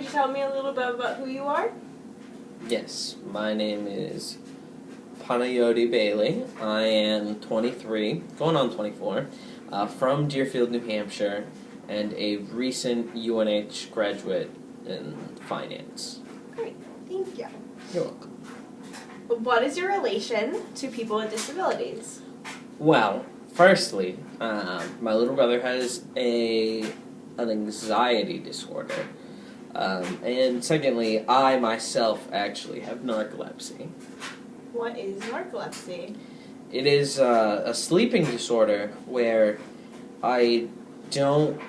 could you tell me a little bit about who you are? Yes, my name is Panayoti Bailey. I am 23, going on 24, from Deerfield, New Hampshire, and a recent UNH graduate in finance. Great, thank you. You're welcome. What is your relation to people with disabilities? Well, firstly, my little brother has an anxiety disorder. And secondly, I myself actually have narcolepsy. What is narcolepsy? It is a sleeping disorder where I don't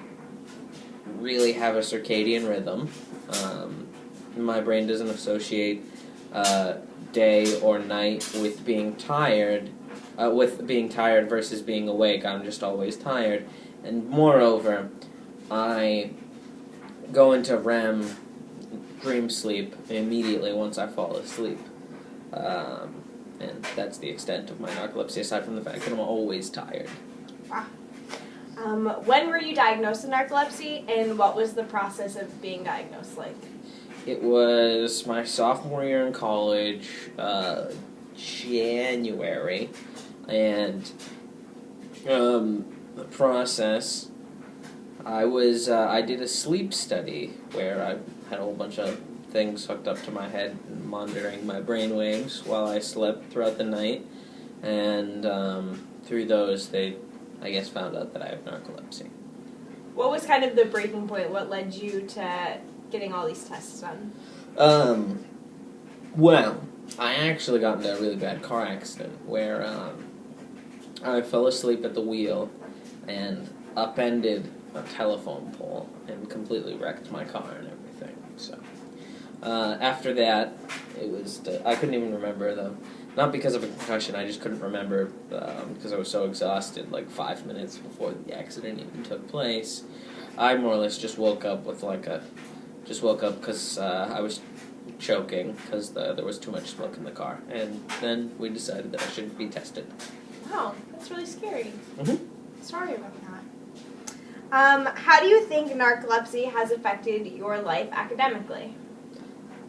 really have a circadian rhythm. My brain doesn't associate day or night with being tired, versus being awake. I'm just always tired. And moreover, I go into REM dream sleep immediately once I fall asleep. And that's the extent of my narcolepsy, aside from the fact that I'm always tired. Wow. When were you diagnosed with narcolepsy, and what was the process of being diagnosed like? It was my sophomore year in college, January, and the process, I did a sleep study where I had a whole bunch of things hooked up to my head, monitoring my brain waves while I slept throughout the night, and through those they, I guess, found out that I have narcolepsy. What was kind of the breaking point? What led you to getting all these tests done? Well, I actually got into a really bad car accident where I fell asleep at the wheel and upended a telephone pole and completely wrecked my car and everything. So after that, I couldn't even remember though. Not because of a concussion, I just couldn't remember because I was so exhausted. Like 5 minutes before the accident even took place, I more or less just woke up because I was choking because there was too much smoke in the car, and then we decided that I should be tested. Wow, that's really scary. Mm-hmm. Sorry about that. How do you think narcolepsy has affected your life academically?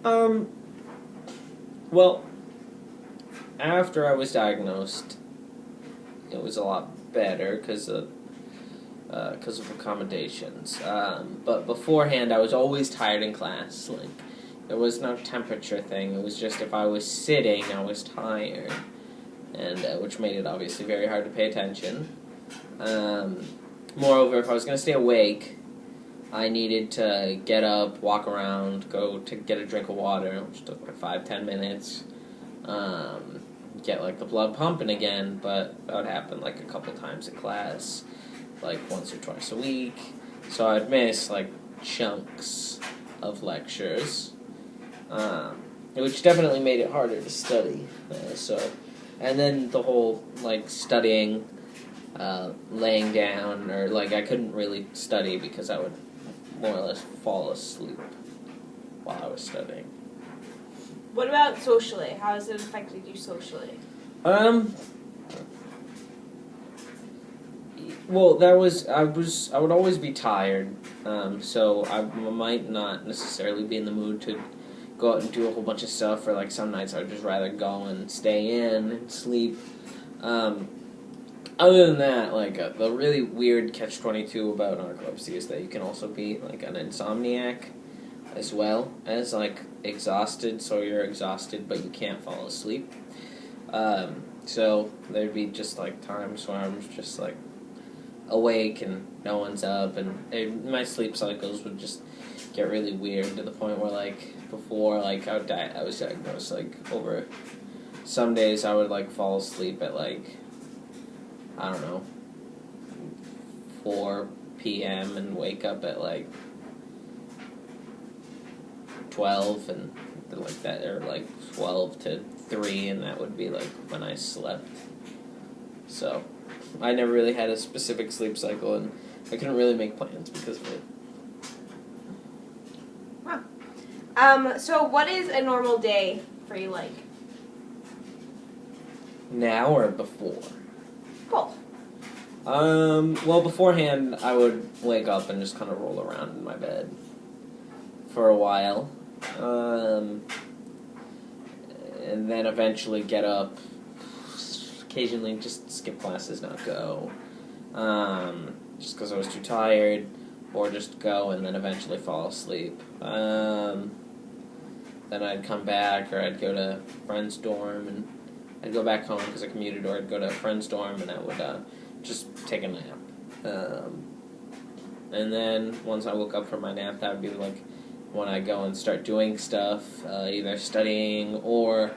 Well, after I was diagnosed, it was a lot better because of accommodations. But beforehand, I was always tired in class. Like, there was no temperature thing. It was just if I was sitting, I was tired, and which made it obviously very hard to pay attention. Moreover, if I was going to stay awake, I needed to get up, walk around, go to get a drink of water, which took like 5-10 minutes. Get like the blood pumping again, but that would happen like a couple times in class, like once or twice a week. So I'd miss like chunks of lectures, which definitely made it harder to study. And then the whole like studying, laying down, or like I couldn't really study because I would more or less fall asleep while I was studying. What about socially? How has it affected you socially? Well, I would always be tired, so I might not necessarily be in the mood to go out and do a whole bunch of stuff, or like some nights I would just rather go and stay in and sleep. Other than that, like, the really weird catch-22 about narcolepsy is that you can also be, like, an insomniac, as well as, like, exhausted, so you're exhausted, but you can't fall asleep. So there'd be just, like, times where I'm just, like, awake and no one's up, and my sleep cycles would just get really weird to the point where, like, before, like, I was diagnosed, like, over some days I would, like, fall asleep at, like, I don't know, 4 p.m. and wake up at, like, 12 and like that, or like 12 to 3, and that would be like when I slept. So I never really had a specific sleep cycle, and I couldn't really make plans because of it. Wow. So what is a normal day for you like? Now or before? Both. Well, beforehand, I would wake up and just kind of roll around in my bed for a while, and then eventually get up. Occasionally, just skip classes, not go, just because I was too tired, or just go and then eventually fall asleep. Then I'd come back, or I'd go to a friend's dorm, and I'd go back home because I commuted, or I'd go to a friend's dorm, and I would just take a nap. And then once I woke up from my nap, that would be like when I go and start doing stuff, either studying or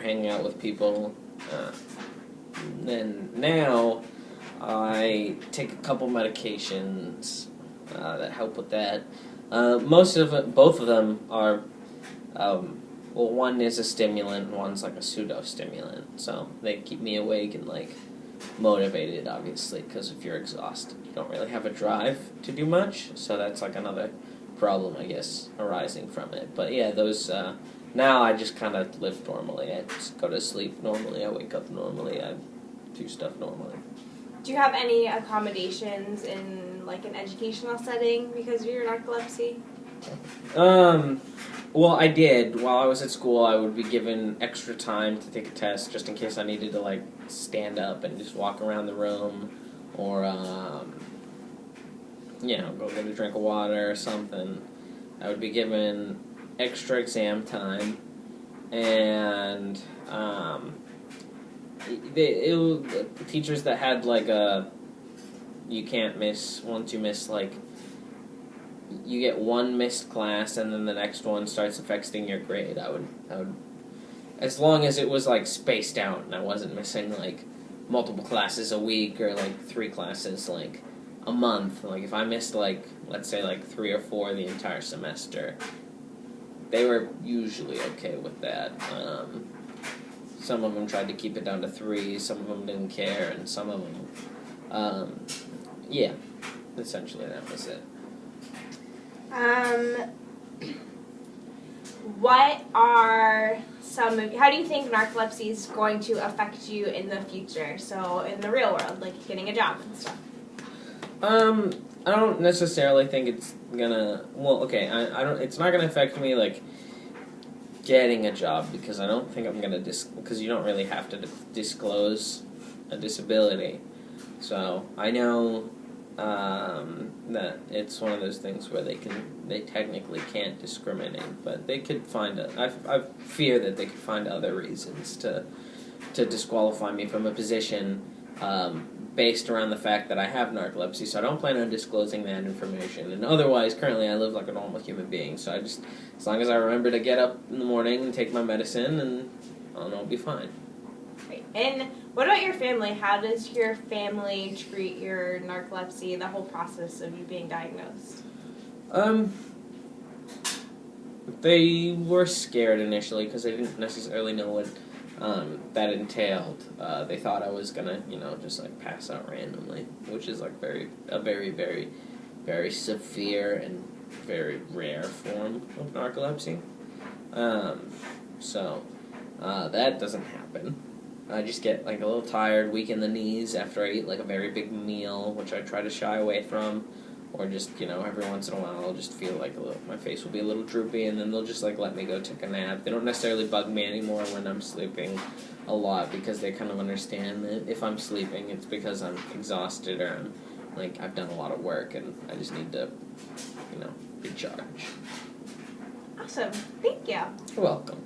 hanging out with people. And now I take a couple medications that help with that. Both of them are, one is a stimulant and one's like a pseudo-stimulant. So they keep me awake and like motivated, obviously, because if you're exhausted, you don't really have a drive to do much. So that's like another problem, I guess, arising from it. But yeah, those, now I just kind of live normally. I just go to sleep normally, I wake up normally, I do stuff normally. Do you have any accommodations in like an educational setting because of your narcolepsy? Well, I did. While I was at school, I would be given extra time to take a test just in case I needed to like stand up and just walk around the room, or go get a drink of water or something. I would be given extra exam time, and the teachers that had like you can't miss, once you miss like, you get one missed class and then the next one starts affecting your grade. I would, as long as it was like spaced out and I wasn't missing like multiple classes a week or like 3 classes like a month. Like if I missed like, let's say like 3 or 4 the entire semester, they were usually okay with that. Some of them tried to keep it down to 3, some of them didn't care, and some of them, essentially that was it. What are how do you think narcolepsy is going to affect you in the future? So in the real world, like getting a job and stuff. I don't necessarily think it's gonna, I don't, it's not gonna affect me like getting a job, because I don't think I'm gonna because you don't really have to disclose a disability. So I know that it's one of those things where they technically can't discriminate, but they could find I fear that they could find other reasons to disqualify me from a position based around the fact that I have narcolepsy. So I don't plan on disclosing that information. And otherwise, currently I live like a normal human being. So I just, as long as I remember to get up in the morning and take my medicine, and I'll be fine. Great. And what about your family? How does your family treat your narcolepsy, the whole process of you being diagnosed? They were scared initially because they didn't necessarily know what that entailed. They thought I was gonna, just like pass out randomly, which is like a very, very, very severe and very rare form of narcolepsy. So that doesn't happen. I just get like a little tired, weak in the knees after I eat like a very big meal, which I try to shy away from, or just, every once in a while I'll just feel like my face will be a little droopy, and then they'll just like let me go take a nap. They don't necessarily bug me anymore when I'm sleeping a lot, because they kind of understand that if I'm sleeping, it's because I'm exhausted, or I've done a lot of work and I just need to, recharge. Awesome. Thank you. You're welcome.